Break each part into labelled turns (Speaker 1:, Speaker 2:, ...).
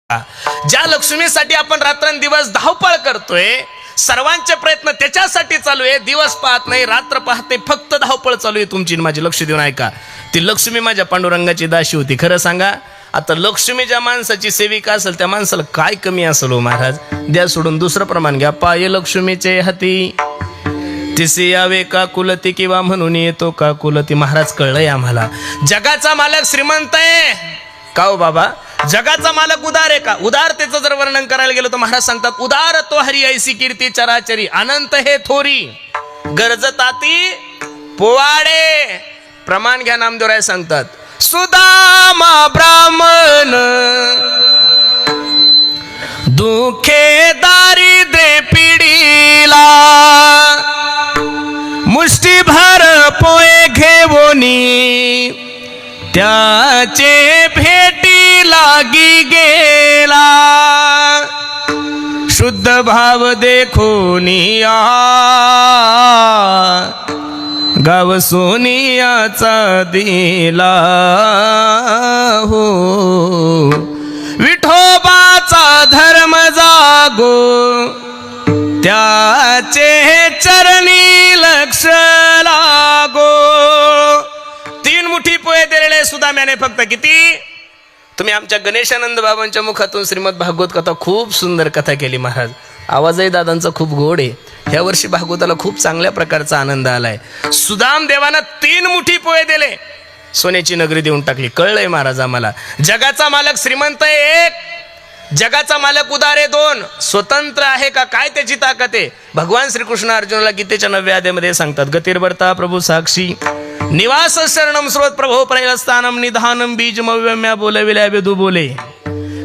Speaker 1: ज्या लक्ष्मीसाठी आपण रात्रंदिवस धावपळ करतोय, सर्वांचे प्रयत्न त्याच्यासाठी चालू आहे, दिवस पाहत नाही रात्र पाहते, फक्त धावपळ चालू आहे तुमची माझी. लक्ष देऊन ऐका, ती लक्ष्मी माझ्या पांडुरंगाची दाशी होती. खरं सांगा, आता लक्ष्मी ज्या माणसाची सेविका असेल त्या माणसाला काय कमी असेल हो महाराज. द्या सोडून दुसरं प्रमाण घ्या. पाय लक्ष्मीचे हाती तिसे यावे का कुलती, किंवा म्हणून येतो का कुलती. महाराज कळलंय आम्हाला, जगाचा मालक श्रीमंत आहे का हो बाबा. जगाचा मालक उदार आहे का. उदारतेचं जर वर्णन करायला गेलो तर महाराज सांगतात, उदार तो हरी ऐसी कीर्ती चराचरी, अनंत हे थोरी गरजताती पोवाडे. प्रमाण घ्या, नामदेवराय सांगतात, सुदामा ब्राह्मण दुखे दारिद्र्य पिढीला, मुष्टीभर पोहे घेवोनी त्याचे भेटी लागी गेला, शुद्ध भाव देखोनिया गाव सोनियाचा दिला हो, विठोबाचा धर्म जागो त्याचे चरणी लक्ष लागो. तीन मुठी पोहे दिलेले सुदाम्याने फक्त. किती? तुम्ही आमच्या गणेशानंद बाबांच्या मुखातून श्रीमद भागवत कथा खूप सुंदर कथा केली महाराज. आवाजही दादांचा खूप गोड आहे. ह्या वर्षी भागवताला खूप चांगल्या प्रकारचा आनंद आलाय. सुदाम देवानं 3 मुठी पोहे दिले, सोन्याची नगरी देऊन टाकली. कळलंय महाराज आम्हाला, जगाचा मालक श्रीमंत आहे 1, जगाचा मालक उदार आहे 2, स्वतंत्र आहे का काय त्याची ताकद आहे. भगवान श्रीकृष्ण अर्जुनाला गीतेच्या 9व्या अध्यायामध्ये सांगतात, गतिर्भर्ता प्रभू साक्षी निवास शरणम स्रोत प्रभो प्रयस्थानम निधानम बीज मव्यम्या बोलविल्या वेदू बोले,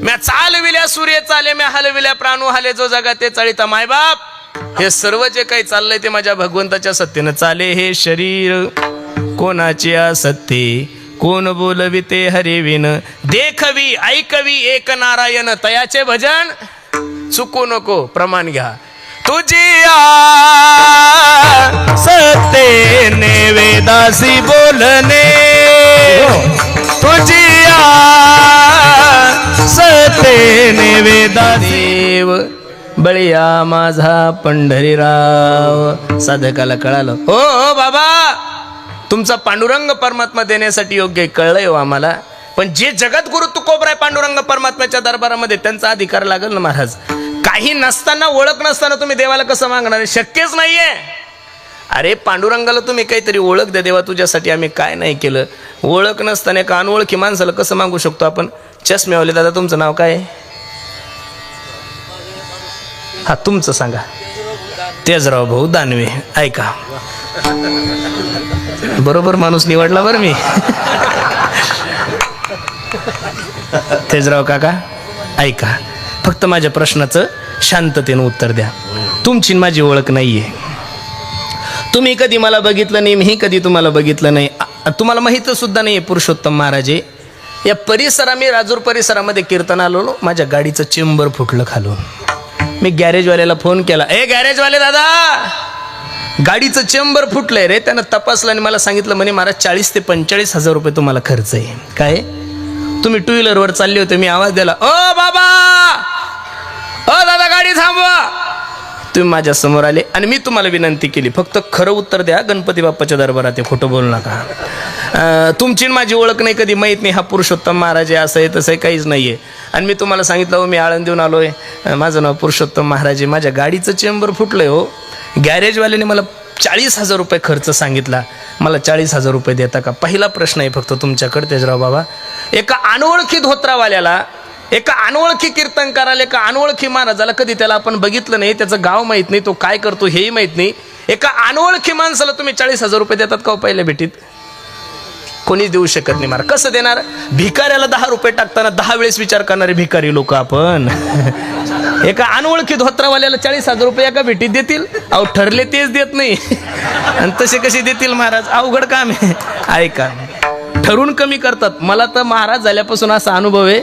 Speaker 1: म्या चालविल्या सूर्य चाले, म्या हलविल्या प्राणू हाले, जो जगात ते चालिता. मायबाप, हे सर्व जे काही चाललंय ते माझ्या भगवंताच्या सत्तेनं चाले. हे शरीर कोणाचे असत्ते, कोण बोलविते हरिविन, देखवी ऐकवी एक नारायण, तयाचे भजन चुकू नको. प्रमाण घ्या, तुझी सत्तेने वेदासी बोलणे, तुझी सत्तेने वेदादेव बळीया माझा पंढरीराव. साधकाला कळालं, हो बाबा तुमचा पांडुरंग परमात्मा देण्यासाठी योग्य कळलंय हो आम्हाला. पण जे जगद्गुरु तुकोबराय पांडुरंग परमात्म्याच्या दरबारामध्ये त्यांचा अधिकार लागेल ना महाराज. काही नसताना, ओळख नसताना तुम्ही देवाला कसं मागणार आहे, शक्यच नाहीये. अरे पांडुरंगाला तुम्ही काहीतरी ओळख द्या, देवा तुझ्यासाठी आम्ही काय नाही केलं. ओळख नसताना का अनोळखी माणसाला कसं मागू शकतो आपण. चष्मेवाले दादा तुमचं नाव काय? हा तुमचं सांगा. तेजराव भाऊ दानवे. ऐका, बरोबर माणूस निवडला बरं मी. तेजराव काका ऐका, फक्त माझ्या प्रश्नाचं शांततेनं उत्तर द्या. तुमची माझी ओळख नाहीये, तुम्ही कधी मला बघितलं नाही, मी कधी तुम्हाला बघितलं नाही, तुम्हाला माहित सुद्धा नाही पुरुषोत्तम महाराजे. या मी राजूर परिसरामध्ये कीर्तन आलो, माझ्या गाडीचं चेंबर फुटलं खालून. मी गॅरेजवाल्याला फोन केला, ए गॅरेजवाले दादा गाडीचं चेंबर फुटलंय रे. त्यानं तपासलं आणि मला सांगितलं, म्हणे महाराज 40 ते 45 हजार रुपये तुम्हाला खर्च आहे. काय? तुम्ही 2 व्हीलरवर चालले होते, मी आवाज दिला, ओ बाबा, ओ दादा गाडी थांबवा. तुम्ही माझ्या समोर आले आणि मी तुम्हाला विनंती केली, फक्त खरं उत्तर द्या, गणपती बाप्पाच्या दरबारात आहे, खोटं बोलू नका. तुमची माझी ओळख नाही, कधी माहीत नाही, हा पुरुषोत्तम महाराज आहे, असं आहे तसं आहे, काहीच नाही आहे. आणि मी तुम्हाला सांगितलं, हो मी आळंदीहून आलो आहे, माझं नाव पुरुषोत्तम महाराज आहे, माझ्या गाडीचं चेंबर फुटलं हो. गॅरेजवाल्याने मला 40 हजार रुपये खर्च सांगितला, मला 40 हजार रुपये देता का. पहिला प्रश्न आहे फक्त तुमच्याकडे तेजराव बाबा. एका अनोळखी धोत्रावाल्याला, एका अनोळखी कीर्तनकाराला, एका अनोळखी महाराजाला, कधी त्याला आपण बघितलं नाही, त्याचं गाव माहीत नाही, तो काय करतो हेही माहीत नाही, एका अनोळखी माणसाला तुम्ही 40 हजार रुपये देतात का पहिल्या भेटीत? कोणीच देऊ शकत नाही महाराज. कसं देणार? भिकाऱ्याला 10 रुपये टाकताना 10 वेळेस विचार करणारे भिकारी लोक आपण. एका अनोळखी धोत्रावाल्याला 40 हजार रुपये एका भेटीत देतील? अहो ठरले तेच देत नाही, आणि तसे कसे देतील महाराज? अवघड काम आहे. ऐका, ठरून कमी करतात. मला तर महाराज झाल्यापासून असा अनुभव आहे,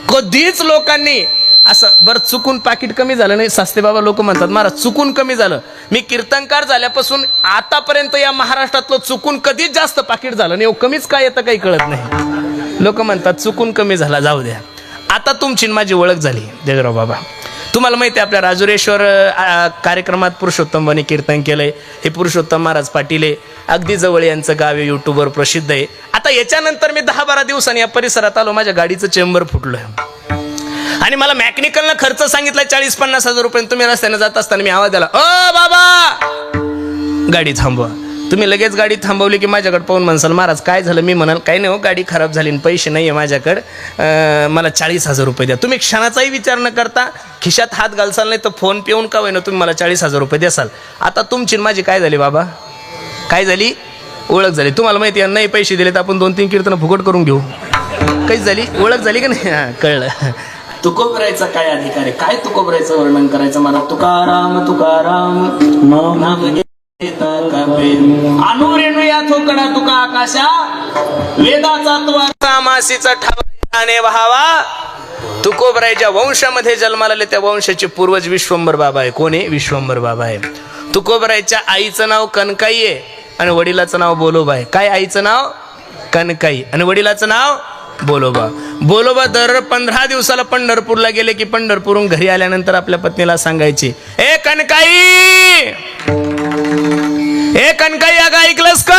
Speaker 1: कधीच लोकांनी असं बरं चुकून पाकिट कमी झालं नाही. सास्ते बाबा लोक म्हणतात महाराज चुकून कमी झालं. मी कीर्तनकार झाल्यापासून आतापर्यंत या महाराष्ट्रातलं चुकून कधीच जास्त पाकिट झालं नाही. कमीच काय येतं काही कळत नाही. लोक म्हणतात चुकून कमी झाला, जाऊ द्या. आता तुमची माझी ओळख झाली जयराव बाबा. तुम्हाला माहिती आहे आपल्या राजुरेश्वर कार्यक्रमात पुरुषोत्तमने कीर्तन केलंय. हे पुरुषोत्तम महाराज पाटील आहे, अगदी जवळ यांचं गाव आहे, यूट्यूबवर प्रसिद्ध आहे. आता याच्यानंतर मी 10-12 दिवसांनी या परिसरात आलो, माझ्या गाडीचं चेंबर फुटलोय आणि मला मॅकॅनिकलनं खर्च सांगितलाय 40-50 हजार रुपये. तुम्ही रस्त्याने जात असताना मी आवाज दिला, ओ बाबा गाडी थांबवा. तुम्ही लगेच गाडी थांबवली की माझ्याकडे पाहून म्हणसाल महाराज काय झालं. मी म्हणाल काही नाही हो, गाडी खराब झाली आणि पैसे नाही आहे माझ्याकडं, मला 40,000 रुपये द्या. तुम्ही क्षणाचाही विचार न करता खिशात हात घालसाल, नाही तर फोन पेऊन का होईना तुम्ही मला 40,000 रुपये द्याल. आता तुमची माझी काय झाली बाबा, काय झाली, ओळख झाली. तुम्हाला माहिती आहे नाही पैसे दिले तर आपण 2-3 कीर्तनं फुकट करून घेऊ. काहीच झाली, ओळख झाली का नाही. हां कळलं. तुकोबरायचा काय अधिकार आहे, काय तुकोबरायचं वर्णन करायचं मला. तुकाराम तुकाराम नाम अनुरेणुया थोकडा तुका आकाशा वेदाचा तुवा मासीचा ठावाने व्हावा. तुकोबरायच्या वंशामध्ये जन्माला आले त्या वंशाचे पूर्वज विश्वंभर बाबा आहे. कोण आहे, विश्वंभर बाबा आहे. तुकोबरायच्या आईचं नाव कनकाई आहे आणि वडिलाचं नाव बोलोबा आहे. काय, आईचं नाव कनकाई आणि वडिलाचं नाव बोलोबा. बोलोबा दर 15 दिवसाला पंढरपूरला गेले की पंढरपूरहून घरी आल्यानंतर आपल्या पत्नीला सांगायचे, ए कनकाई, ए कनकाई अगं ऐकलंस का.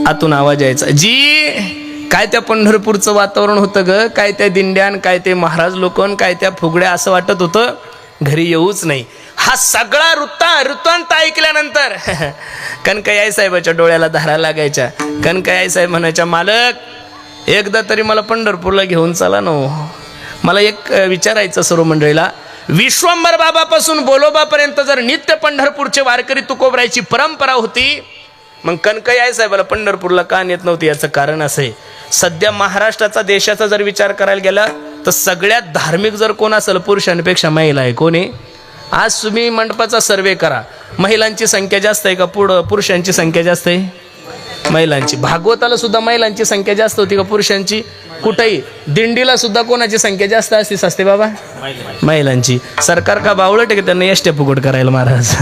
Speaker 1: आतून आवाज यायचा, जी. काय त्या पंढरपूरचं वातावरण होतं ग, काय त्या दिंड्यान, काय ते महाराज लोकन, काय त्या फुगड्या, असं वाटत होतं घरी येऊच नाही. हा सगळा वृत्तांत ऐकल्यानंतर कनकाई आई साहेबाच्या डोळ्याला धारा लागायच्या. कनकाई आई साहेब म्हणायच्या, मालक एकदा तरी मला पंढरपूरला घेऊन चला ना. मला एक विचारायचं सर्व मंडळीला, विश्वंभर बाबापासून बोलोबापर्यंत जर नित्य पंढरपूरचे वारकरी तुकोबरायची परंपरा होती, मग कनकाई आई साहेबाला पंढरपूरला का नेत नव्हती. याचं कारण असं आहे, सध्या महाराष्ट्राचा देशाचा जर विचार करायला गेला तर सगळ्यात धार्मिक जर कोण असेल पुरुषांपेक्षा महिला आहे. कोण आहे. आज तुम्ही मंडपाचा सर्वे करा, महिलांची संख्या जास्त आहे का पुरुषांची संख्या जास्त आहे. महिलांची. भागवताला सुद्धा महिलांची संख्या जास्त होती का पुरुषांची. कुठेही दिंडीला सुद्धा कोणाची संख्या जास्त असते बाबा, महिलांची. सरकार का बावळट आहे की त्यांना एसट्या फुकट करायला महाराज.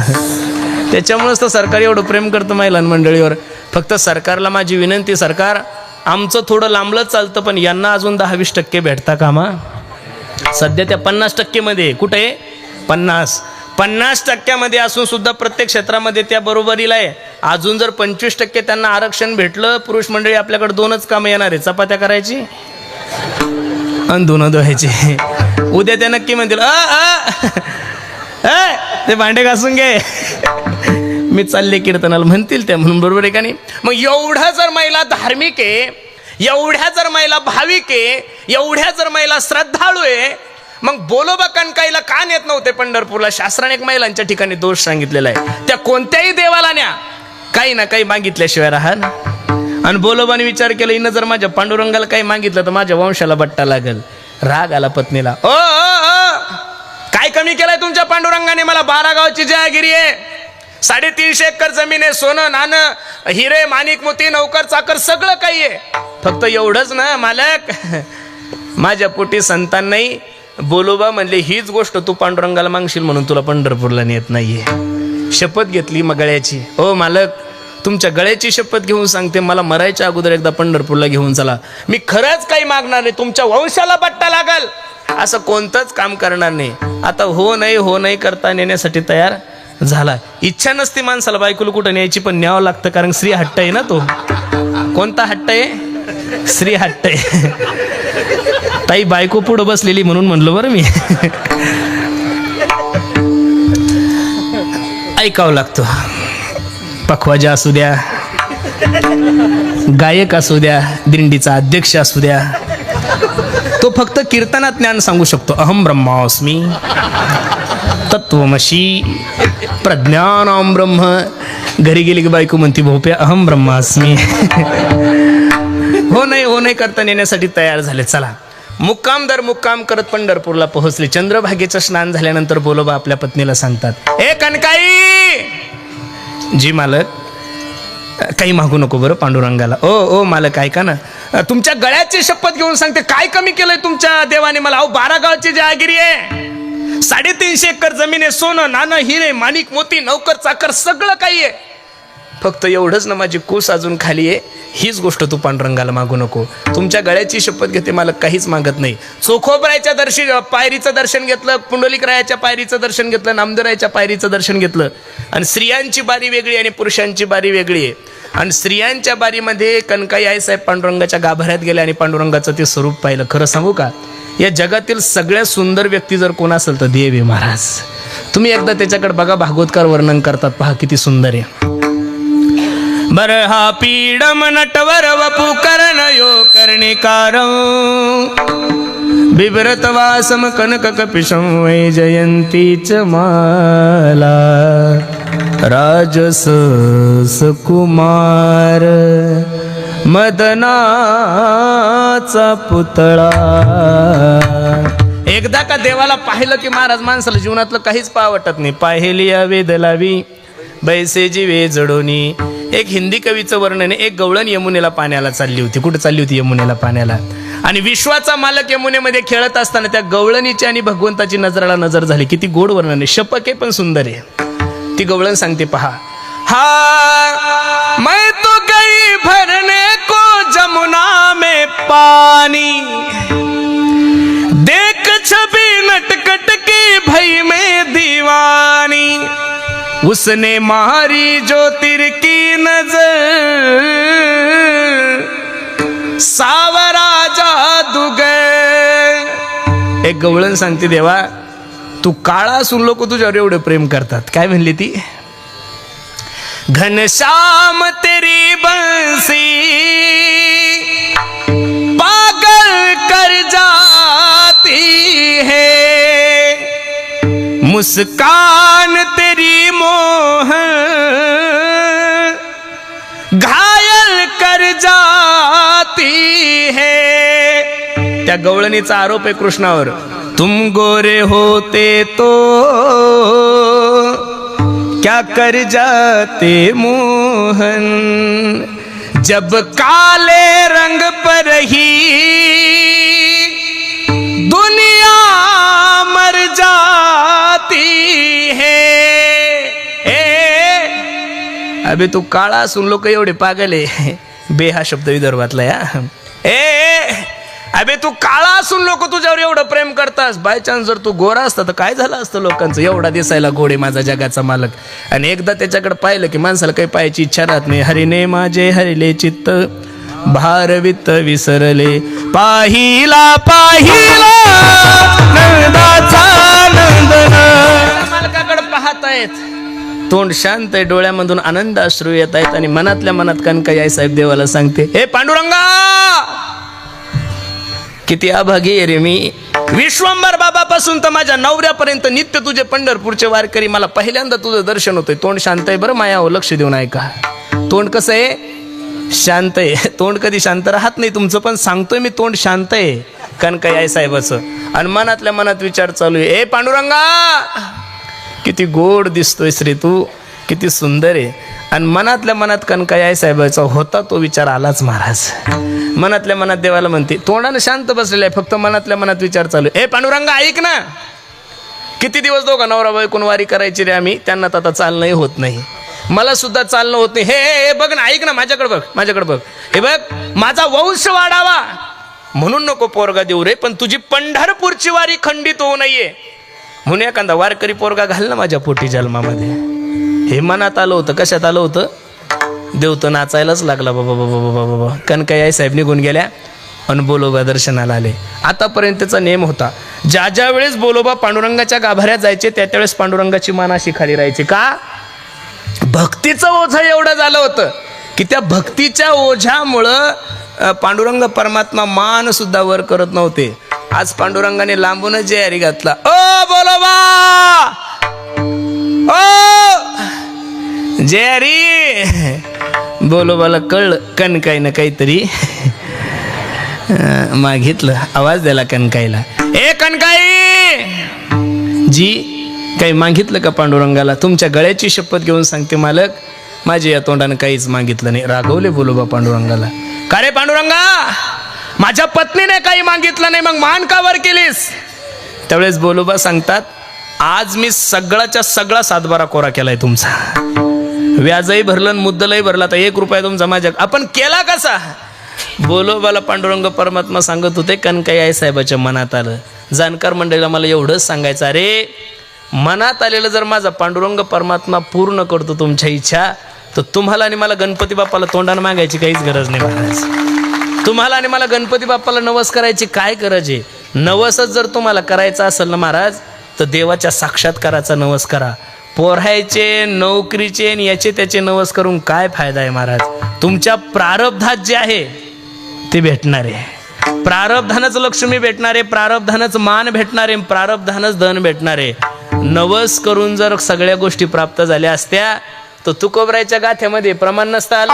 Speaker 1: त्याच्यामुळेच तर सरकार एवढं प्रेम करतं महिलांमंडळीवर. फक्त सरकारला माझी विनंती, सरकार आमचं थोडं लांबलंच चालतं पण यांना अजून 10-20% भेटता कामा. सध्या त्या 50% मध्ये कुठे आहे, 50% असून सुद्धा प्रत्येक क्षेत्रामध्ये त्या बरोबरीला आहे. अजून जर 25% त्यांना आरक्षण भेटलं, पुरुष मंडळी आपल्याकडे 2च कामं येणार आहे, चपात्या करायची आणि धुणं धुवायची. उद्या त्या नक्की म्हणतील ते भांडे घासून घे, मी चालले कीर्तनाला म्हणतील त्या, म्हणून बरोबर आहे का नाही. मग एवढ्या जर महिला धार्मिक आहे, एवढ्या जर महिला भाविक आहे, एवढ्या जर महिला श्रद्धाळू आहे, मग बोलोबा कनकाईला का नेत नव्हते पंढरपूरला. शास्त्राने एक महिलांच्या ठिकाणी दोष सांगितलेला आहे, त्या कोणत्याही देवाला न्या, काही ना काही मागितल्याशिवाय राहाल. आणि बोलोबाने विचार केला, हिनं जर माझ्या पांडुरंगाला काही मागितलं तर माझ्या वंशाला बट्टा लागल. राग आला पत्नीला, ओ काय कमी केलंय तुमच्या पांडुरंगाने. मला 12 गावची जहागिरी आहे, 350 एकर जमीन आहे, सोनं नाणं, हिरे माणिक मोती, नौकर चाकर सगळं काही आहे. फक्त एवढंच ना मालक, माझ्या पोटी संतान नाही. बोलोबा म्हणले, हीच गोष्ट तू पांडुरंगाला मागशील म्हणून तुला पंढरपूरला नेत नाहीये. शपथ घेतली मग गळ्याची, ओ मालक तुमच्या गळ्याची शपथ घेऊन सांगते, मला मरायच्या अगोदर एकदा पंढरपूरला घेऊन चला. मी खरंच काही मागणार नाही, तुमच्या वंशाला बट्टा लागल असं कोणतंच काम करणार नाही. आता हो नाही करता नेण्यासाठी तयार झाला. इच्छा नसती माणसाला बायकोला कुठं न्यायची, पण न्यावं लागतं, कारण स्त्री हट्ट आहे ना. तो कोणता हट्ट आहे, स्त्री हट्ट आहे. ताई बायको पुढं बसलेली म्हणून म्हणलो बरं मी. ऐकावं लागतं. पखवाजा असू द्या, गायक असू द्या, दिंडीचा अध्यक्ष असू द्या, तो फक्त कीर्तनात ज्ञान सांगू शकतो. अहम ब्रह्मास्मी तत्वमशी प्रज्ञानाम ब्रह्म. घरी गेली की बायको म्हणती, भोप्या अहम ब्रह्मास्मी. हो नाही करता नेण्यासाठी तयार झाले. चला, मुक्काम दर मुक्काम करत पंढरपूरला पोहोचले. चंद्रभागेचं स्नान झाल्यानंतर बोलोबा आपल्या पत्नीला सांगतात, ए कनकाई. जी मालक, काही मागू नको बरं पांडुरंगाला. ओ मालक ऐका ना, तुमच्या गळ्याची शपथ घेऊन सांगते, काय कमी केलंय तुमच्या देवाने मला. 12 गावची जहागिरी आहे, 350 एकर जमीन आहे, सोनं नाणं हिरे माणिक मोती नौकर चाकर सगळं काही आहे. फक्त एवढंच ना, माझी कूस अजून खाली आहे. हीच गोष्ट तू पांडुरंगाला मागू नको. तुमच्या गळ्याची शपथ घेते, मला काहीच मागत नाही. चोखोबरायच्या पायरीचं दर्शन घेतलं, पुंडलिकरायाच्या पायरीचं दर्शन घेतलं, नामदेवरायाच्या पायरीचं दर्शन घेतलं. आणि स्त्रियांची बारी वेगळी आणि पुरुषांची बारी वेगळी आहे. आणि स्त्रियांच्या बारीमध्ये कनकाई आईसाहेब पांडुरंगाच्या गाभाऱ्यात गेले आणि पांडुरंगाचं ते स्वरूप पाहिलं. खरं सांगू का, या जगातील सगळ्यात सुंदर व्यक्ती जर कोण असेल तर देव आहे महाराज. तुम्ही एकदा त्याच्याकडे बघा, भागवतकार वर्णन करतात, पहा किती सुंदर आहे. बरहा पीडम नटवर वपु कर्णयो कर्णिकार बिभ्रत वासम कनक कपिशं वैजयंतीच माला राजस सुकुमार मदनाचा पुतळा. एकदा का देवाला पाहिलं की महाराज माणसाला जीवनातलं काहीच पावटत नाही. पाहिली या वेद लावी बैसे जीवे जडोनी. एक हिंदी कवीचं वर्णन आहे, एक गवळण यमुनेला पाण्याला चालली होती. कुठे चालली होती? यमुनेला पाण्याला. आणि विश्वाचा मालक यमुनेमध्ये खेळत असताना त्या गवळणीची आणि भगवंताची नजराला नजर झाली. किती गोड वर्णन आहे, शपक आहे पण सुंदर आहे. ती गवळण सांगते, पहा, हा मैं तो गई भरने को जमुना में पानी देख छवि नटकट की भई में दीवानी उसने मारी जो तिरकी नजर सावरा जादूगर. एक गवळण सांगते, देवा तू काळा असून लोक तुझ्यावर एवढे प्रेम करतात. काय म्हणली ती? घनश्याम तेरी बंसी पागल कर जाती है मुस्कान तेरी मोह घायल कर जाती है. त्या गवळणीचा आरोप आहे कृष्णावर. तुम गोरे होते तो क्या कर जाते मोहन जब काले रंग पर ही दुनिया मर जाती है. अबे तू काळा असून लोक एवढे पागल आहे. बे हा शब्द विदर्भातला या. अबे तू काळा असून लोक तुझ्यावर एवढं प्रेम करतास. बाय चान्स जर तू गोरा असता तर काय झालं असतं लोकांचं. एवढा दिसायला गोडे माझा जगाचा मालक. आणि एकदा त्याच्याकडे पाहिलं की माणसाला काही पाहायची इच्छा राहत नाही. हरिने माझे हरिले चित्त भारवित विसरले पाहिला पाहिला नंदाचा नंदन. मालकाकडे पाहतायत, तोंड शांत आहे, डोळ्यामधून आनंद अश्रू येत आहेत आणि मनातल्या मनात कनकाई आईसाहेब देवाला सांगते, हे पांडुरंगा किती अभागी आहे रे मी. विश्वंभर बाबापासून तर माझ्या नवऱ्यापर्यंत नित्य तुझे पंढरपूरचे वारकरी. मला पहिल्यांदा तुझं दर्शन होतंय. तोंड शांत आहे बरं माया, लक्ष देऊन ऐका. तोंड कसं आहे? शांत आहे. तोंड कधी शांत राहत नाही तुमचं, पण सांगतोय मी तोंड शांत आहे कनकाई आईसाहेबाचं. आणि मनातल्या मनात विचार चालू आहे, ए पांडुरंगा किती गोड दिसतोयस रे तू, किती सुंदर आहे. आणि मनातल्या मनात कनकाई आईसाहेबाचा होता तो विचार आलाच महाराज. मनातल्या मनात देवाला म्हणते, तोंडानं शांत बसलेलं आहे, फक्त मनातल्या मनात विचार चालू आहे, ए पांडुरंगा ऐक ना, किती दिवस दोघा नवरा बायकोन वारी करायची रे आम्ही, त्यांना तर आता चालणंही होत नाही, मला सुद्धा चालणं होत नाही. हे बघ ना, ऐक ना, माझ्याकडे बघ, माझ्याकडे बघ, हे बघ माझा वंश वाढावा म्हणून नको पोरगा देऊ रे, पण तुझी पंढरपूरची वारी खंडित होऊ नये म्हणून एखादा वारकरी पोरगा घाल ना माझ्या पोटी जन्मामध्ये. हे मनात आलं होतं. कशात आलं होतं? देव तर नाचायलाच लागला बाबा बाबा बाबा बाबा. कनकाई आई साहेब निघून गेल्या आणि बोलोबा दर्शनाला आले. आतापर्यंतचा नेम होता, ज्या ज्या वेळेस बोलोबा पांडुरंगाच्या गाभाऱ्यात जायचे त्या त्यावेळेस पांडुरंगाची मान अशी खाली राहायची. का? भक्तीचं ओझं एवढं झालं होतं की त्या भक्तीच्या ओझ्यामुळं पांडुरंग परमात्मा मान सुद्धा वर करत नव्हते. आज पांडुरंगाने लांबूनच जयहरी घातला. ओ बोलोबा, ओ जयहरी. बोलोबाला कळलं कनकाईनं काहीतरी मागितलं, आवाज दिला कनकाईला, ए कनकाई जी काही मागितलं का पांडुरंगाला? तुमच्या गळ्याची शपथ घेऊन सांगते मालक, माझे या तोंडानं काहीच मागितलं नाही. रागवले बोलोबा पांडुरंगाला. का रे पांडुरंगा, माझ्या पत्नीने काही मागितलं नाही, मग मान का वर केलीस? त्यावेळेस बोलोबा सांगतात, आज मी सगळाच्या सगळा सातबारा कोरा केलाय तुमचा. व्याजही भरलं आणि मुद्दलही भरला, तर 1 रुपया तुमचा माझ्या. आपण केला कसा? बोलोबाला पांडुरंग परमात्मा सांगत होते, कनकाई आई साहेबाच्या मनात आलं. जाणकार मंडळीला मला एवढंच सांगायचं, अरे मनात आलेलं जर माझा पांडुरंग परमात्मा पूर्ण करतो तुमच्या इच्छा, तर तुम्हाला आणि मला गणपती बाप्पाला तोंडानं मागायची काहीच गरज नाही महाराज. तुम्हाला आणि मला गणपती बाप्पाला नवस करायची काय गरज आहे? नवसच जर तुम्हाला करायचा असेल ना महाराज, तर देवाच्या साक्षात्काराचा नवस करा. पोरायचे, नोकरीचे आणि याचे त्याचे नवस करून काय फायदा आहे महाराज? तुमच्या प्रारब्धात जे आहे ते भेटणार आहे. प्रारब्धानच लक्ष्मी भेटणार आहे, प्रारब्धानच मान भेटणार आहे, प्रारब्धानच धन भेटणार आहे. नवस करून जर सगळ्या गोष्टी प्राप्त झाल्या असत्या, तर तुकोबरायच्या गाथ्यामध्ये प्रमाण नसतं आलं.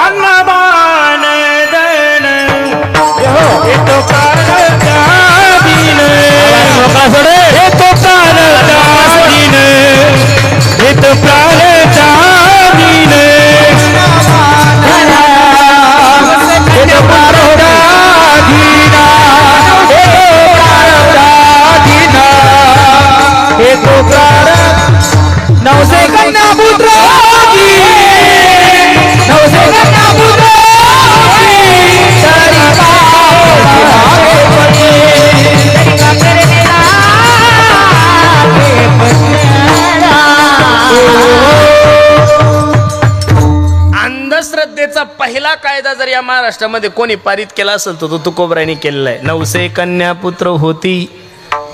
Speaker 1: अंधश्रद्धेचा पहिला कायदा जर या महाराष्ट्रामध्ये कोणी पारित केला असेल तर तो तुकोबरायांनी केलेला आहे. 900 कन्या पुत्र होती,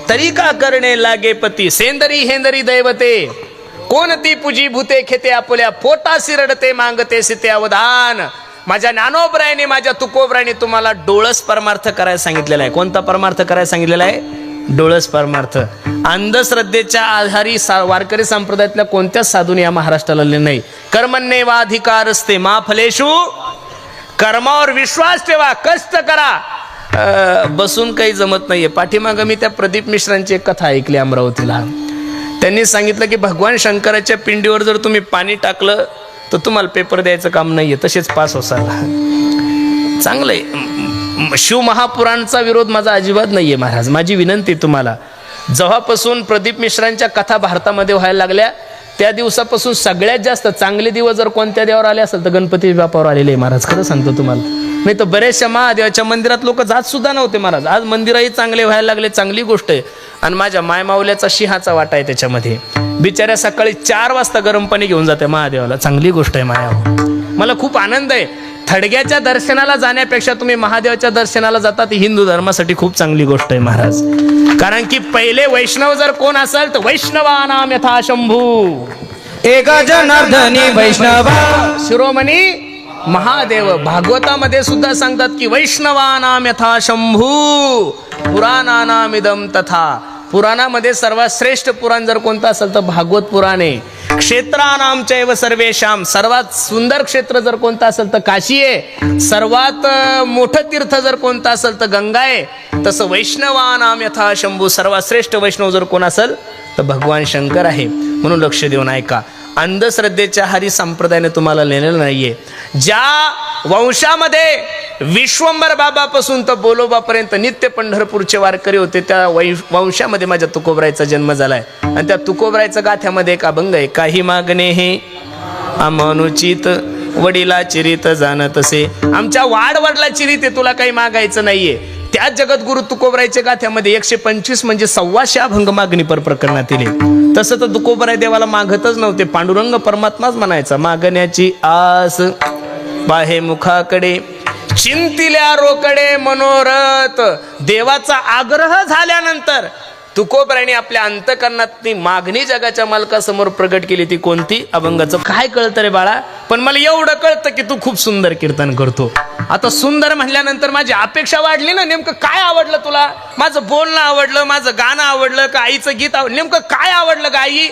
Speaker 1: तरी का करणे लागे पती, सेंदरी हेंदरी दैवते, कोणती पूजी भूते खेते, आपुल्या पोटासी रडते मागते सीते अवधान. माझ्या ज्ञानोबरायांनी, माझ्या तुकोबरायांनी तुम्हाला डोळस परमार्थ करायला सांगितलेला आहे. कोणता परमार्थ करायला सांगितलेला आहे? डोळस परमार्थ. अंधश्रद्धेच्या आधारी वारकरी संप्रदायातल्या कोणत्याच साधून या महाराष्ट्राला नाही. कर्मण्येवाधिकार असते मा फलेषु, कर्मावर विश्वास ठेवा, कष्ट करा. बसून काही जमत नाहीये. पाठीमागं मी त्या प्रदीप मिश्रांची एक कथा ऐकली अमरावतीला. त्यांनी सांगितलं की भगवान शंकराच्या पिंडीवर जर तुम्ही पाणी टाकलं तर तुम्हाला पेपर द्यायचं काम नाहीये, तसेच पास होसाल. चांगलंय. शिवमहापुराणचा विरोध माझा अजिबात नाहीये महाराज. माझी विनंती तुम्हाला, जेव्हापासून प्रदीप मिश्रांच्या कथा भारतामध्ये व्हायला लागल्या त्या दिवसापासून सगळ्यात जास्त चांगले दिवस जर कोणत्या देवावर आले असेल तर गणपती बाप्पावर आलेले आहे महाराज. खरं सांगतो तुम्हाला. नाही तर बऱ्याचशा महादेवाच्या मंदिरात लोक जात सुद्धा नव्हते महाराज. आज मंदिरही चांगले व्हायला लागले, चांगली गोष्ट आहे. आणि माझ्या मायमावल्याचा सिंहाचा वाटा आहे त्याच्यामध्ये. बिचाऱ्या सकाळी 4 वाजता गरम पाणी घेऊन जाते महादेवाला. चांगली गोष्ट आहे माया. मला खूप आनंद आहे. थडग्याच्या दर्शनाला जाण्यापेक्षा तुम्ही महादेवाच्या दर्शनाला जाता, ती हिंदू धर्मासाठी खूप चांगली गोष्ट आहे महाराज. कारण की पहिले वैष्णव जर कोण असेल तर वैष्णवानाम यथा शंभू,
Speaker 2: एक जनार्दनी वैष्णव
Speaker 1: शिरोमणी महादेव. भागवतामध्ये सुद्धा सांगतात की वैष्णवानाम यथा शंभू पुराणानाम इदम तथा. पुराणामध्ये सर्वात श्रेष्ठ पुराण जर कोणतं असेल तर भागवत पुराण आहे. क्षेत्रानाम चैव सर्वेशाम, सर्वात सुंदर क्षेत्र जर कोणतं असेल तर काशी आहे. सर्वात मोठं तीर्थ जर कोणतं असेल तर गंगा आहे. तसं वैष्णवानाम यथा शंभू, सर्वात श्रेष्ठ वैष्णव जर कोण असेल तर भगवान शंकर आहे. म्हणून लक्ष देऊन ऐका. अंधश्रद्धेच्या हरी संप्रदायाने तुम्हाला नेलेलं नाहीये. ज्या वंशामध्ये विश्वंभर बाबापासून तर बोलोबापर्यंत नित्य पंढरपूरचे वारकरी होते, त्या वंशामध्ये माझ्या तुकोबरायचा जन्म झालाय. आणि त्या तुकोबरायचा गाथ्यामध्ये एक अभंग आहे. काही मागणे हे अमनुचित, वडिला चिरित जाणत असे. आमच्या वाडवडला चिरित आहे, तुला काही मागायचं नाहीये. त्या जगद्गुरु तुकोबरायच्या गाथ्यामध्ये 125 म्हणजे 125 अभंग मागणी पर प्रकरणात येईल. तसं तर तुकोबराय देवाला मागतच नव्हते. पांडुरंग परमात्माच म्हणायचा. मागण्याची आस बाहे मुखाकडे, चिंतिल्या रोकडे मनोरथ. देवाचा आग्रह झाल्यानंतर तुकोबरायने आपल्या अंतकरणातली मागणी जगाच्या मालकासमोर प्रगट केली. ती कोणती? अभंगाचं. काय कळतं रे बाळा? पण मला एवढं कळतं की तू खूप सुंदर कीर्तन करतो. आता सुंदर म्हणल्यानंतर माझी अपेक्षा वाढली ना. नेमकं काय आवडलं तुला? माझं बोलणं आवडलं, माझं गाणं आवडलं का आईचं गीत आवडलं? नेमकं काय आवडलं का आई?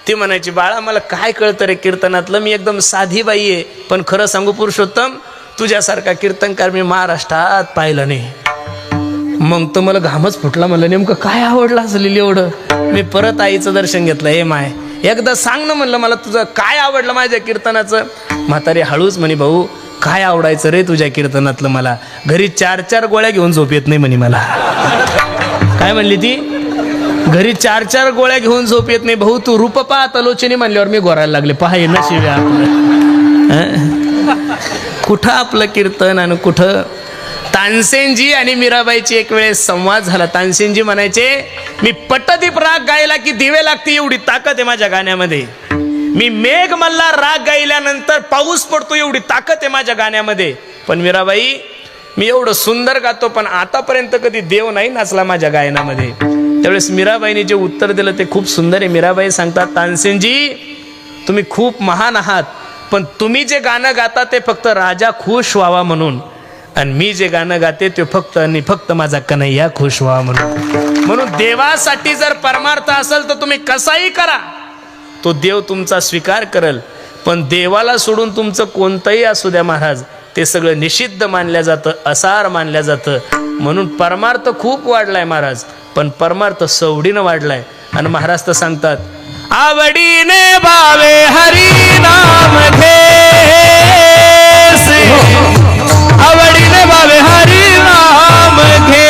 Speaker 1: ती म्हणायची, बाळा मला काय कळतं रे कीर्तनातलं, मी एकदम साधी बाई आहे. पण खरं सांगू पुरुषोत्तम, तुझ्यासारखा कीर्तनकार मी महाराष्ट्रात पाहिलं नाही. मग तर मला घामच फुटला. म्हणलं नेमकं काय आवडलं असेल एवढं? मी परत आईचं दर्शन घेतलं. हे माय एकदा सांग ना म्हणलं मला तुझं काय आवडलं माझ्या कीर्तनाचं. म्हातारी हळूच म्हणे, भाऊ काय आवडायचं रे तुझ्या कीर्तनातलं? मला घरी 4-4 गोळ्या घेऊन झोप येत नाही म्हणे मला. काय म्हणली ती? घरी 4-4 गोळ्या घेऊन झोप येत नाही. भाऊ तू रूप पाहत आलोचनी म्हणल्यावर मी घोरायला लागले. पहा नशीब आहे आपलं. कुठं आपलं कीर्तन आणि कुठं. तानसेनजी आणि मीराबाईची एक वेळेस संवाद झाला. तानसेनजी म्हणायचे, मी पट्टदीप राग गायला की दिवे लागते एवढी ताकद आहे माझ्या गाण्यामध्ये. मी मेघ मल्हार राग गायल्यानंतर पाऊस पडतो एवढी ताकद आहे माझ्या गाण्यामध्ये. पण मीराबाई, मी एवढं सुंदर गातो पण आतापर्यंत कधी देव नाही नाचला माझ्या गायनामध्ये. त्यावेळेस मीराबाईने जे उत्तर दिलं ते खूप सुंदर आहे. मीराबाई सांगतात, तानसेनजी तुम्ही खूप महान आहात, पण तुम्ही जे गाणं गाता ते फक्त राजा खुश व्हावा म्हणून, आणि मी जे गाणं गाते ते फक्त आणि फक्त माझा कन्हैया खुश व्हावा म्हणून. म्हणून देवासाठी जर परमार्थ असेल तर तुम्ही कसाही करा, तो देव तुमचा स्वीकार करेल. पण देवाला सोडून तुमचं कोणतंही असू द्या महाराज, ते सगळं निषिद्ध मानलं जातं, असार मानलं जातं. म्हणून परमार्थ खूप वाढलाय महाराज, पण परमार्थ सवडीनं वाढलाय. आणि महाराज तर सांगतात, आवडीने भावे हरी नाम घेसे, आवडीने भावे हरी नाम घे.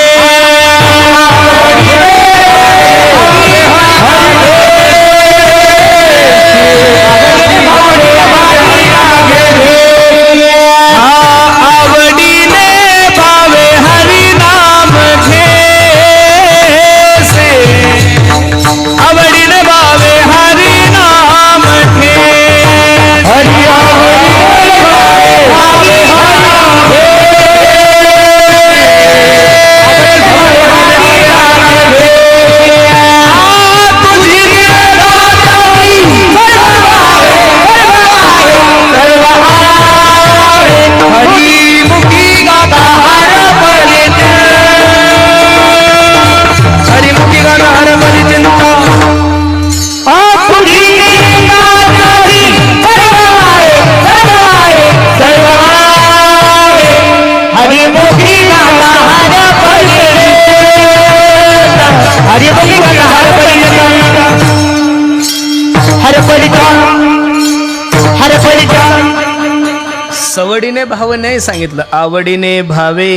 Speaker 1: सवडीने भाव नाही सांगितलं, आवडीने भावे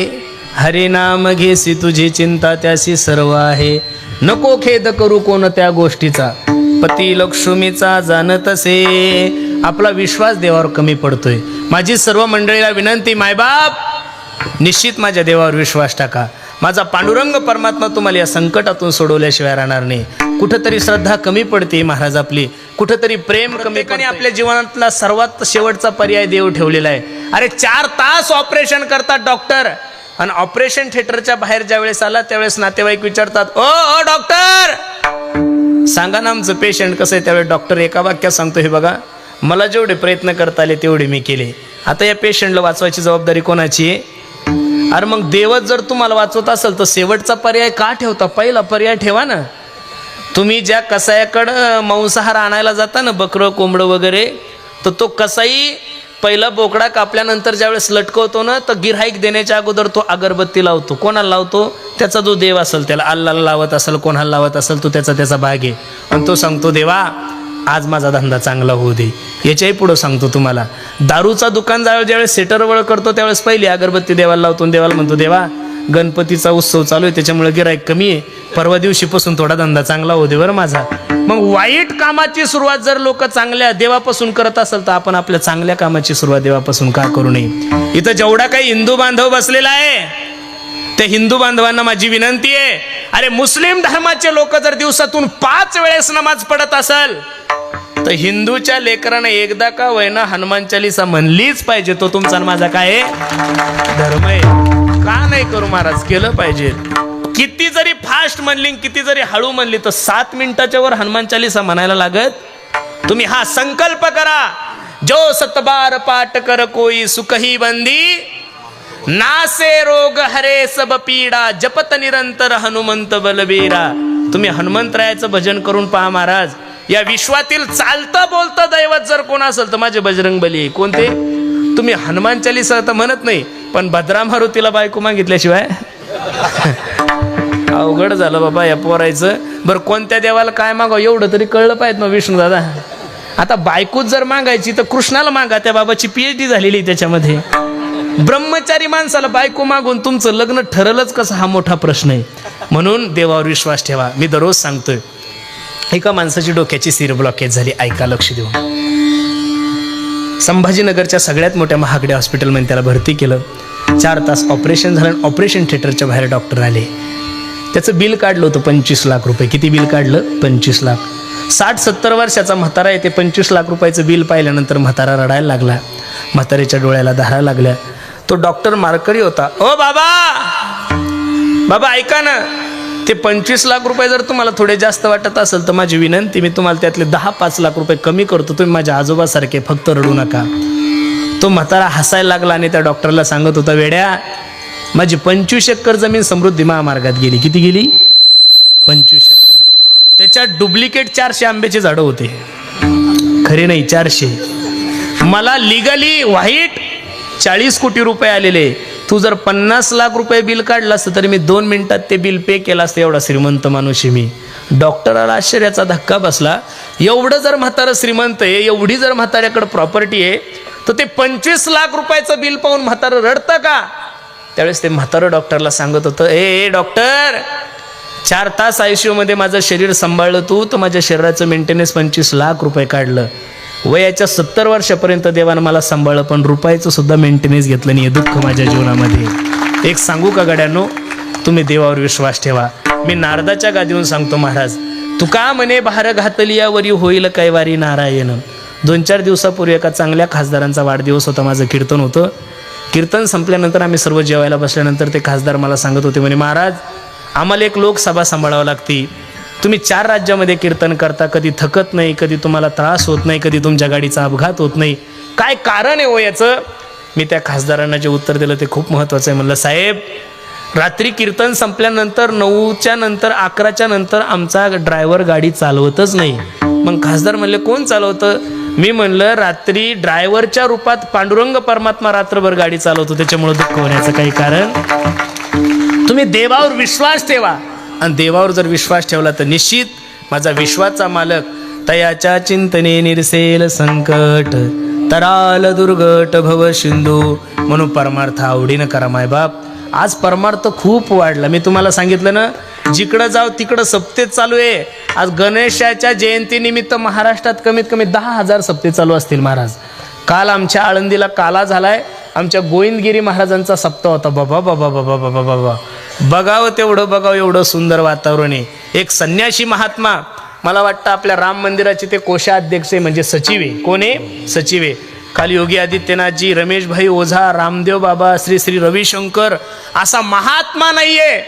Speaker 1: हरिनाम घेसी, तुझी चिंता त्याशी सर्व आहे. नको खेद करू कोणत्या गोष्टीचा, पती लक्ष्मीचा जाणत असे. आपला विश्वास देवावर कमी पडतोय. माझी सर्व मंडळीला विनंती, मायबाप निश्चित माझ्या देवावर विश्वास टाका. माझा पांडुरंग परमात्मा तुम्हाला या संकटातून सोडवल्याशिवाय राहणार नाही. कुठंतरी श्रद्धा कमी पडते महाराज आपली, कुठंतरी प्रेम कमी पडते. आपल्या जीवनातला सर्वात शेवटचा पर्याय देव ठेवलेला आहे. अरे 4 तास ऑपरेशन करतात डॉक्टर, आणि ऑपरेशन थिएटरच्या बाहेर ज्या वेळेस आला त्यावेळेस नातेवाईक विचारतात, ओ डॉक्टर सांगा ना आमचं पेशंट कसं आहे. त्यावेळेस डॉक्टर एका वाक्यात सांगतो, हे बघा मला जेवढे प्रयत्न करता आले तेवढे मी केले, आता या पेशंटला वाचवायची जबाबदारी कोणाची आहे. अरे मग देवच जर तुम्हाला वाचवत असेल तर शेवटचा पर्याय का ठेवता, पहिला पर्याय ठेवा ना. तुम्ही ज्या कसायाकडं मांसाहार आणायला जाता ना, बकरं कोंबडं वगैरे, तर तो कसाई पहिला बोकडा कापल्यानंतर ज्यावेळेस लटकवतो ना, तर गिऱ्हाईक देण्याच्या अगोदर तो अगरबत्ती लावतो. कोणाला लावतो? त्याचा जो देव असेल त्याला. अल्लाला लावत असेल, कोणाला लावत असेल, तो त्याचा भाग आहे. आणि तो सांगतो, देवा आज माझा धंदा चांगला होऊ दे. याच्याही पुढं सांगतो तुम्हाला, दारूचा दुकान ज्यावेळेस सेटरवळ करतो त्यावेळेस पहिली अगरबत्ती देवाला लावतो, देवाला म्हणतो, देवा गणपतीचा उत्सव चालू आहे त्याच्यामुळे गिऱ्हाईक कमी आहे, परवा दिवशीपासून थोडा धंदा चांगला होऊ दे बरं माझा. मग वाईट कामाची सुरुवात जर लोक चांगल्या देवापासून करत असेल तर आपण आपल्या चांगल्या कामाची सुरुवात देवापासून का करू नये. इथं जेवढा काही हिंदू बांधव बसलेला आहे त्या हिंदू बांधवांना माझी विनंती आहे, अरे मुस्लिम धर्माचे लोक जर दिवसातून 5 वेळेस नमाज पडत असेल तर हिंदूच्या लेकरांना एकदा का वयना हनुमान चालीसा म्हणलीच पाहिजे. तो तुमचा माझा काय धर्म आहे. का नाही करू महाराज, केलं पाहिजे. किती जरी फास्ट म्हणली, किती जरी हळू म्हणली, तर 7 मिनिटाच्या वर हनुमान चालीसा म्हणायला लागत. तुम्ही हा संकल्प करा, जो 7 बार पाठ कर कोई सुखही बंदी, नासे रोग हरे सब पीडा, जपत निरंतर हनुमंत बलबीरा. तुम्ही हनुमंतरायाचं भजन करून पहा महाराज. या विश्वातील चालतं बोलतं दैवत जर कोण असेल तर माझे बजरंग बली. कोणते? तुम्ही हनुमान चालीसा तर म्हणत नाही, पण भद्रा मारुतीला बायको मागितल्याशिवाय अवघड झालं बाबा या पोरायचं. बरं कोणत्या देवाला काय मागावं एवढं तरी कळलं पाहिजे ना विष्णू दादा. आता बायकोच जर मागायची तर कृष्णाला मागा, त्या बाबाची PhD झालेली त्याच्यामध्ये. ब्रह्मचारी माणसाला बायको मागून तुमचं लग्न ठरलंच कसं, हा मोठा प्रश्न आहे. म्हणून देवावर विश्वास ठेवा. मी दररोज सांगतोय, एका माणसाची डोक्याची सिर ब्लॉकेज झाली, ऐका लक्ष देऊन. संभाजीनगरच्या सगळ्यात मोठ्या महागड्या हॉस्पिटलमध्ये त्याला भरती केलं. 4 तास ऑपरेशन झालं आणि ऑपरेशन थिएटरच्या बाहेर डॉक्टर आले. त्याचं बिल काढलं होतं 25 लाख रुपये. किती बिल काढलं? 25 लाख. 60-70 वर्षाचा म्हातारा आहे. ते 25 लाख रुपयाचं बिल पाहिल्यानंतर म्हातारा रडायला लागला. म्हाताऱ्याच्या डोळ्याला धारा लागल्या. तो डॉक्टर मारकरी होता. ओ बाबा, बाबा ऐका ना, ते 25 लाख रुपये जर तुम्हाला थोडे जास्त वाटत असेल तर माझी विनंती, मी तुम्हाला त्यातले 10-5 लाख रुपये कमी करतो. तुम्ही माझ्या आजोबासारखे, फक्त रडू नका. तो म्हातारा हसायला लागला आणि त्या डॉक्टरला सांगत होता, वेड्या, माझी 25 एकर जमीन समृद्धी महामार्गात गेली. किती गेली? 25 एकर. त्याच्यात डुप्लिकेट 400 आंब्याचे झाडं होते. खरे नाही, 400. मला लिगली व्हाईट 40 कोटी रुपये आलेले. तू जर 50 लाख रुपये बिल काढलं असतं तरी मी 2 मिनिटात ते बिल पे केलं असतं. एवढा श्रीमंत माणूस आहे मी. डॉक्टराला आश्चर्याचा धक्का बसला. एवढं जर म्हातारं श्रीमंत आहे, एवढी जर म्हाताऱ्याकडे प्रॉपर्टी आहे, तर ते 25 लाख रुपयाचं बिल पाहून म्हातारं रडतं का? त्यावेळेस ते म्हातारं डॉक्टरला सांगत होतं, ए डॉक्टर, 4 तास ICU मध्ये माझं शरीर सांभाळलं तू, तर माझ्या शरीराचं मेंटेनन्स 25 लाख रुपये काढलं. वयाच्या 70 वर्षापर्यंत देवानं मला सांभाळलं, पण रुपयाचं सुद्धा मेंटेनन्स घेतलं नाही. दुःख माझ्या जीवनामध्ये. एक सांगू का गड्यांनो, तुम्ही देवावर विश्वास ठेवा. मी नारदाच्या गादीवरून सांगतो, महाराज तुका म्हणे भार घातली यावरी होईल काय वारी नारायण. 2-4 दिवसापूर्वी एका चांगल्या खासदारांचा वाढदिवस होता. माझं कीर्तन होतं. कीर्तन संपल्यानंतर आम्ही सर्व जेवायला बसल्यानंतर ते खासदार मला सांगत होते, म्हणे महाराज आम्हाला एक लोकसभा सांभाळावं लागते. तुम्ही 4 राज्यामध्ये कीर्तन करता, कधी थकत नाही, कधी तुम्हाला त्रास होत नाही, कधी तुमच्या गाडीचा अपघात होत नाही, काय कारण आहे हो याचं? मी त्या खासदारांना जे उत्तर दिलं ते खूप महत्त्वाचं आहे. म्हणलं, साहेब, रात्री कीर्तन संपल्यानंतर 9च्या नंतर 11च्या नंतर आमचा ड्रायव्हर गाडी चालवतच नाही. मग खासदार म्हणले, कोण चालवतं? मी म्हणलं, रात्री ड्रायव्हरच्या रूपात पांडुरंग परमात्मा रात्रभर गाडी चालवतो, त्याच्यामुळे दुःख होण्याचं काही कारण. तुम्ही देवावर विश्वास ठेवा, आणि देवावर जर विश्वास ठेवला तर निश्चित माझा विश्वाचा मालक तयाच्या चिंतने निरसेल संकट, तराल दुर्गट भव सिंधू. म्हणून परमार्थ आवडीनं करा मायबाप. आज परमार्थ खूप वाढला. मी तुम्हाला सांगितलं ना, जिकडं जाऊ तिकडं सप्ते चालू आहे. आज गणेशाच्या जयंतीनिमित्त महाराष्ट्रात कमीत कमी 10,000 सप्ते चालू असतील महाराज. काल आमच्या आळंदीला काला झालाय. आमच्या गोविंदगिरी महाराजांचा सप्ताह होता. बाबा बाबा बाबा बाबा बाबा, बघावं तेवढं बघावं, एवढं सुंदर वातावरण आहे. एक संन्यासी महात्मा, मला वाटतं आपल्या राम मंदिराचे ते कोषाध्यक्ष आहे, म्हणजे सचिव आहे. कोण आहे? सचिव आहे. काल योगी आदित्यनाथजी, रमेशभाई ओझा, रामदेव बाबा, श्री श्री रविशंकर, असा महात्मा नाहीये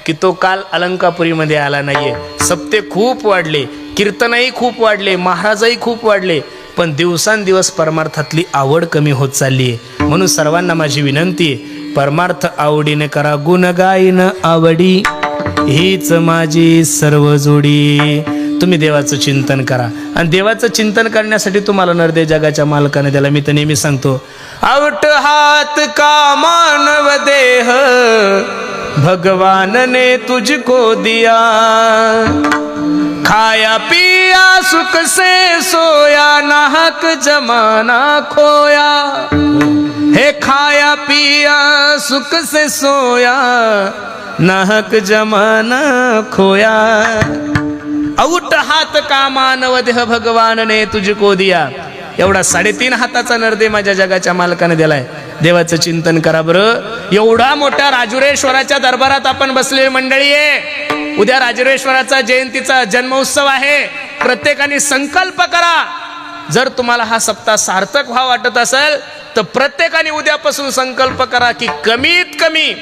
Speaker 1: की तो काल अलंकापुरीमध्ये आला नाहीये. सप्ते खूप वाढले, कीर्तनही खूप वाढले, महाराजही खूप वाढले, पण दिवसांदिवस परमार्थातली आवड कमी होत चालली आहे. म्हणून सर्वांना माझी विनंती आहे, परमार्थ आवडीने करा, गुण गाईन आवडी, हीच माझी सर्व जोडी. तुम्ही देवाचं चिंतन करा, आणि देवाचं चिंतन करण्यासाठी तुम्हाला नरदे जगाच्या मालकाने त्याला मी तर नेहमी सांगतो, आवट हात का मानव देह भगवान ने तुझको दिया, खाया पिया सुख से सोया, नाहक जमाना खोया. हे खाया पिया सुख से सोया, नाहक जमाना खोया. औट हात का मानव देह भगवान ने तुझको दिया. एवढा 3.5 हाताचा नरदे माझ्या जगाच्या मालकाने दिलाय. देवाचं चिंतन करा बरं. एवढा मोठ्या राजुरेश्वराच्या दरबारात आपण बसलेली मंडळी आहे. उद्या राजुरेश्वराचा जयंतीचा जन्मोत्सव आहे. प्रत्येकाने संकल्प करा. जर तुम्हाला हा सप्ताह सार्थक व्हावा वाटत असेल तर प्रत्येकाने उद्यापासून संकल्प करा की कमीत कमी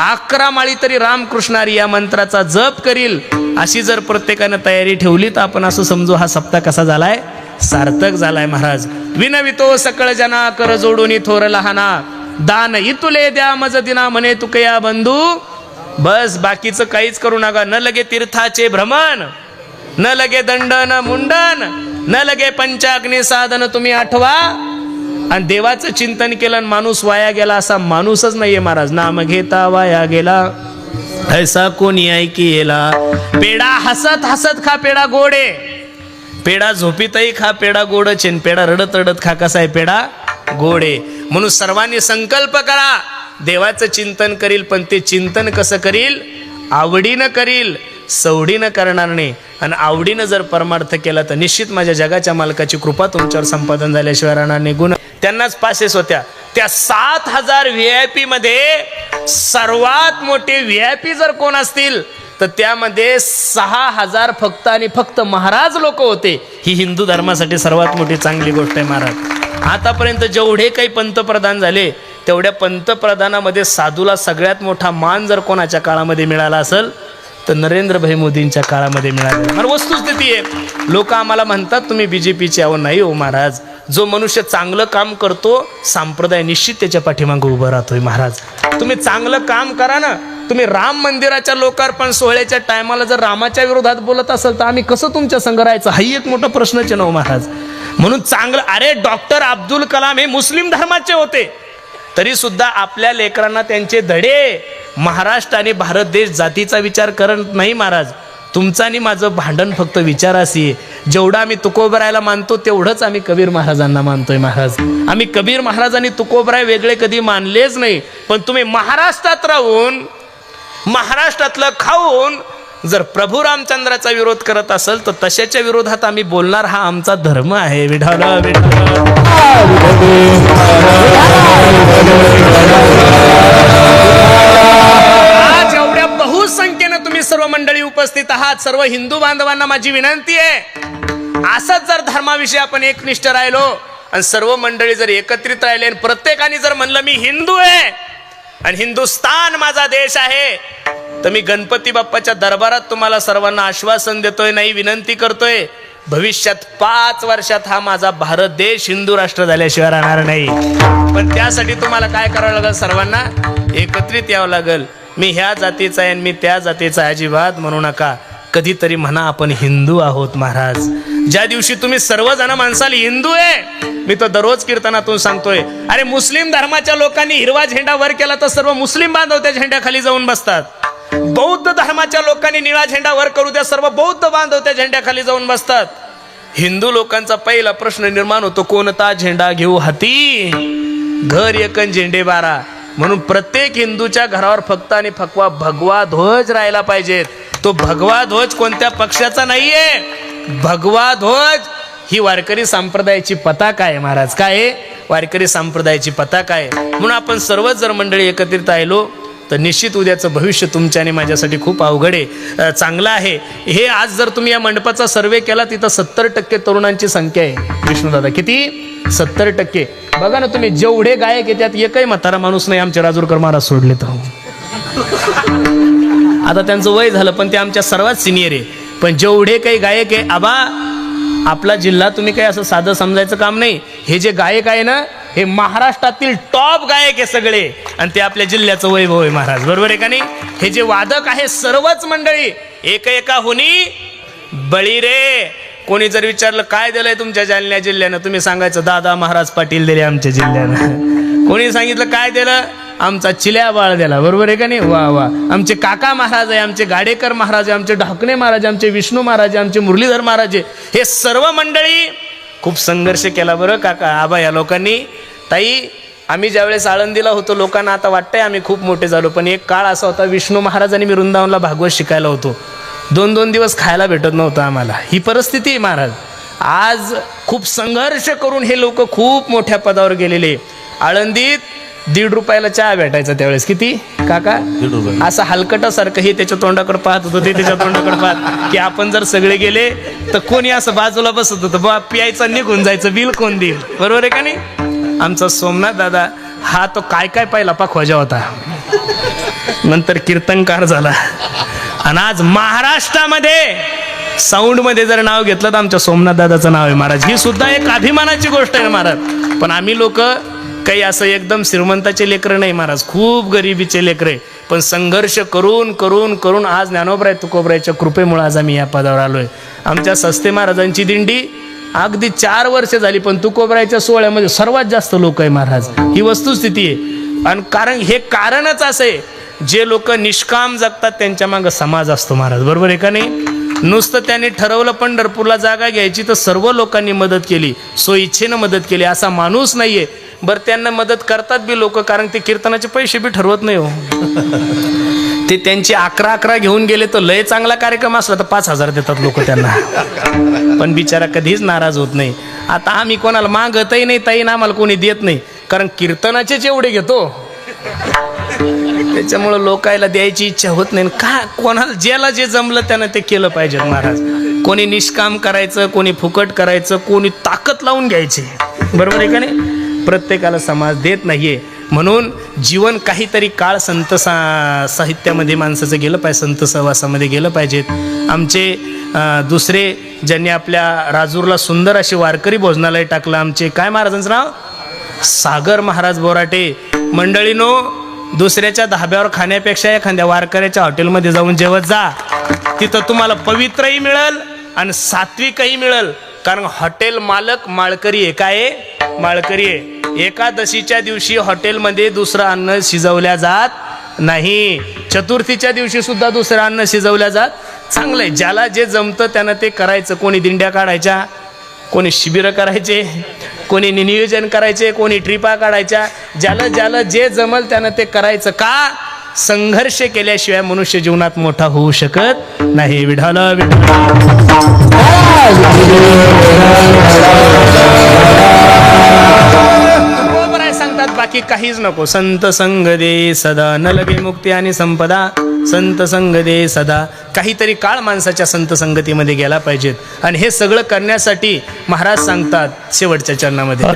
Speaker 1: 11 माळी तरी रामकृष्णारी या मंत्राचा जप करील. अशी जर प्रत्येकाने तयारी ठेवली तर आपण असं समजू हा सप्ताह कसा झालाय, सार्थक झालाय. महाराज विनवितो सकळ जना, कर जोडून थोर लहाना, दान इतुले द्या मज दिना, म्हणे तुकया बंधू. बस बाकीचं काहीच करू नका. न लगे तीर्थाचे भ्रमण, न लगे दंडन मुंडन, न लगे पंचाग्नी साधन. तुम्ही आठवा, आणि देवाचं चिंतन केलं, माणूस वाया गेला असा माणूसच नाहीये महाराज. नाम घेता वाया गेला ऐसा कोणी ऐकिला. पेडा हसत हसत खा, पेडा गोडे. पेडा झोपीतही खा, पेडा गोड चेन. पेडा रडत रडत खा, कसा आहे पेडा? गोडे. म्हणून सर्वांनी संकल्प करा, देवाचं चिंतन करील, पण ते चिंतन कसं करील? आवडीनं करील. सवडीनं करणार नाही आणि आवडीनं जर परमार्थ केला तर निश्चित माझ्या जगाच्या मालकाची कृपा तुमच्यावर संपादन झाल्याशिवाय राहणार नाही. गुण त्यांनाच पासेस होत्या. त्या 7,000 VIP मध्ये सर्वात मोठे VIP जर कोण असतील तर त्यामध्ये 6,000 फक्त आणि फक्त महाराज लोक होते. ही हिंदू धर्मासाठी सर्वात मोठी चांगली गोष्ट आहे महाराज. आतापर्यंत जेवढे काही पंतप्रधान झाले तेवढ्या पंतप्रधानामध्ये साधूला सगळ्यात मोठा मान जर कोणाच्या काळामध्ये मिळाला असेल तर नरेंद्रभाई मोदींच्या काळामध्ये मिळाले. तर वस्तुस्थिती आहे. लोक आम्हाला म्हणतात तुम्ही BJPचे आहो. नाही हो महाराज, जो मनुष्य चांगलं काम करतो संप्रदाय निश्चित त्याच्या पाठीमागे उभं राहतोय महाराज. तुम्ही चांगलं काम करा ना. तुम्ही राम मंदिराच्या लोकार्पण सोहळ्याच्या टायमाला जर रामाच्या विरोधात बोलत असाल तर आम्ही कसं तुमच्या संग राहायचं, हाही एक मोठा प्रश्नच आहे ना महाराज. म्हणून चांगलं, अरे डॉक्टर अब्दुल कलाम हे मुस्लिम धर्माचे होते तरी सुद्धा आपल्या लेकरांना त्यांचे धडे महाराष्ट्र आणि भारत देश जातीचा विचार करत नाही महाराज. तुमचं आणि माझं भांडण फक्त विचाराशी आहे. जेवढं आम्ही तुकोबरायला मानतो तेवढंच आम्ही कबीर महाराजांना मानतोय महाराज. आम्ही कबीर महाराज आणि तुकोबराय वेगळे कधी मानलेच नाही. पण तुम्ही महाराष्ट्रात राहून महाराष्ट्रातलं खाऊन जर प्रभू रामचंद्राचा विरोध करत असेल तर तशाच्या विरोधात आम्ही बोलणार, हा आमचा धर्म आहे. विठ्ठल विठ्ठल. आज एवढ्या बहुसंख्येनं तुम्ही सर्व मंडळी उपस्थित आहात. सर्व हिंदू बांधवांना माझी विनंती आहे, असंच जर धर्माविषयी आपण एकनिष्ठ राहिलो आणि सर्व मंडळी जर एकत्रित राहिले आणि प्रत्येकाने जर म्हणलं मी हिंदू आहे आणि हिंदुस्तान माझा देश आहे, तर मी गणपती बाप्पाच्या दरबारात तुम्हाला सर्वांना आश्वासन देतोय, नाही विनंती करतोय, भविष्यात 5 वर्षात हा माझा भारत देश हिंदू राष्ट्र झाल्याशिवाय राहणार नाही. पण त्यासाठी तुम्हाला काय करावं लागेल, सर्वांना एकत्रित यावं लागेल. मी ह्या जातीचा आहे आणि मी त्या जातीचा आहे अजिबात म्हणू नका. कधीतरी म्हणा आपण हिंदू आहोत महाराज. ज्या दिवशी तुम्ही सर्वजण माणसाल हिंदू आहे, मी तो दररोज कीर्तनातून सांगतोय, अरे मुस्लिम धर्माच्या लोकांनी हिरवा झेंडा वर केला तर सर्व मुस्लिम बांधव त्या झेंड्याखाली जाऊन बसतात. बौद्ध धर्माच्या लोकांनी निळा झेंडा वर करू द्या, सर्व बौद्ध बांधव त्या झेंड्याखाली जाऊन बसतात. हिंदू लोकांचा पहिला प्रश्न निर्माण होतो, कोणता झेंडा घेऊ हाती, घर एकन झेंडे बारा. म्हणून प्रत्येक हिंदूच्या घरावर फक्त आणि फक्त भगवा ध्वज राहायला पाहिजेत. तो भगवा ध्वज कोणत्या पक्षाचा नाहीये, भगवा ध्वज ही वारकरी संप्रदायाची पताका आहे महाराज. काय आहे? वारकरी संप्रदायाची पताका आहे. म्हणून आपण सर्वच जर मंडळी एकत्रित राहिलो तर निश्चित उद्याचं भविष्य तुमच्या आणि माझ्यासाठी खूप अवघड आहे, चांगलं आहे. हे आज जर तुम्ही या मंडपाचा सर्वे केला तिथं 70% तरुणांची संख्या आहे. विष्णुदादा किती? 70%. बघा ना तुम्ही, जेवढे गायक आहे त्यात एकही म्हातारा माणूस नाही. आमचे राजूरकर महाराज सोडले तर आता त्यांचं वय झालं पण ते आमच्या सर्वात सिनियर आहे. पण जेवढे काही गायक आहे, आबा आपला जिल्हा तुम्ही काही असं साधं समजायचं काम नाही. हे जे गायक आहे ना, हे महाराष्ट्रातील टॉप गायक आहे सगळे, आणि ते आपल्या जिल्ह्याचं वैभव आहे महाराज. बरोबर आहे का नाही? हे जे वादक आहे सर्वच मंडळी एका होनी बळी रे. कोणी जर विचारलं काय दिलंय तुमच्या जालन्या जिल्ह्यानं, तुम्ही सांगायचं दादा महाराज पाटील दिले आमच्या जिल्ह्यानं. कोणी सांगितलं काय दिलं, आमचा चिल्या बाळ दिला. बरोबर आहे का नाही? वा वा. आमचे काका महाराज आहे, आमचे गाडेकर महाराज आहे, आमचे ढाकणे महाराज, आमचे विष्णू महाराज, आमचे मुरलीधर महाराज. हे सर्व मंडळी खूप संघर्ष केला बरं काका आबा या लोकांनी. ताई आम्ही ज्यावेळेस आळंदीला होतो लोकांना आता वाटतंय आम्ही खूप मोठे झालो, पण एक काळ असा होता विष्णू महाराज आणि मी वृंदावनला भागवत शिकायला होतो. 2-2 दिवस खायला भेटत नव्हतं आम्हाला. ही परिस्थिती आहे महाराज. आज खूप संघर्ष करून हे लोक खूप मोठ्या पदावर गेलेले. आळंदीत 1.5 रुपयाला चहा भेटायचा त्यावेळेस. किती काका? 1.5 रुपये. असं हलकटासारखं हे त्याच्या तोंडाकडे पाहत होतं, ते त्याच्या तोंडाकडे पाहत की आपण जर सगळे गेले तर कोणी असं बाजूला बसत होतं, बा प्यायचा निघून जायचं, बिल कोण देईल. बरोबर आहे का नाही? आमचा सोमनाथ दादा हा तो काय पहिला पाखवाजा होता, नंतर कीर्तनकार झाला, आणि आज महाराष्ट्रामध्ये साऊंड मध्ये जर नाव घेतलं तर आमच्या सोमनाथ दादाचं नाव आहे महाराज. ही सुद्धा एक अभिमानाची गोष्ट आहे महाराज. पण आम्ही लोक काही असं एकदम श्रीमंताचे लेकरं नाही महाराज, खूप गरिबीचे लेकरं. पण संघर्ष करून करून करून आज ज्ञानोबराय तुकोबरायच्या कृपेमुळे आज आम्ही या पदावर आलोय. आमच्या सस्ते महाराजांची दिंडी अगदी 4 वर्ष झाली, पण तुकोबरायच्या सोहळ्यामध्ये सर्वात जास्त लोक आहे महाराज. ही वस्तुस्थिती आहे. आणि कारण हे कारणच असं आहे, जे लोक निष्काम जगतात त्यांच्या मागं समाज असतो महाराज. बरोबर आहे का नाही? नुसतं त्यांनी ठरवलं पंढरपूरला जागा घ्यायची तर सर्व लोकांनी मदत केली, स्वइच्छेनं मदत केली असा माणूस नाहीये. बरं त्यांना मदत करतात बी लोक, कारण ते कीर्तनाचे पैसे बी ठरवत नाही हो. ते त्यांची 11 घेऊन गेले तर लय चांगला कार्यक्रम असला तर 5,000 देतात लोक त्यांना. पण बिचारा कधीच नाराज होत नाही. आता आम्ही कोणाला मागतही नाही ताई, आम्हाला कोणी देत नाही, कारण कीर्तनाचेच एवढे घेतो, त्याच्यामुळं लोकायला द्यायची इच्छा होत नाही. का कोणाला ज्याला जे जमलं त्यानं ते केलं पाहिजे महाराज. कोणी निष्काम करायचं, कोणी फुकट करायचं, कोणी ताकद लावून घ्यायचे, बरोबर आहे का नाही? प्रत्येकाला समाज देत नाहीये. म्हणून जीवन काहीतरी काळ संत साहित्यामध्ये माणसाचं गेलं पाहिजे, संत सहवासामध्ये गेलं पाहिजेत. आमचे दुसरे ज्यांनी आपल्या राजूरला सुंदर अशी वारकरी भोजनालय टाकलं, आमचे काय महाराजांचं नाव, सागर महाराज बोराटे. मंडळीनो, दुसऱ्याच्या धाब्यावर खाण्यापेक्षा एखाद्या वारकऱ्याच्या हॉटेलमध्ये जाऊन जेवत जा. तिथं तुम्हाला पवित्रही मिळेल आणि सात्विकही मिळेल, कारण हॉटेल मालक माळकरी आहे. काय माळकरी आहे. एकादशीच्या दिवशी हॉटेलमध्ये दुसरं अन्न शिजवल्या जात नाही. चतुर्थीच्या दिवशी सुद्धा दुसरं अन्न शिजवल्या जात. चांगलं आहे, ज्याला जे जमतं त्यानं ते करायचं. कोणी दिंड्या काढायच्या, कोणी शिबिरं करायचे, कोणी नियोजन करायचे, कोणी ट्रिपा काढायच्या. ज्याला जे जमल त्यानं ते करायचं. का? संघर्ष केल्याशिवाय मनुष्य जीवनात मोठा होऊ शकत नाही. विठाल बरोबर आहे सांगतात, बाकी काहीच नको. संत संग दे सदा, न लगे मुक्ती आणि संपदा. संत संग दे सदा. काहीतरी काळ माणसाच्या संत संगतीमध्ये गेला पाहिजेत. आणि हे सगळं करण्यासाठी महाराज सांगतात शेवटच्या चरणामध्ये,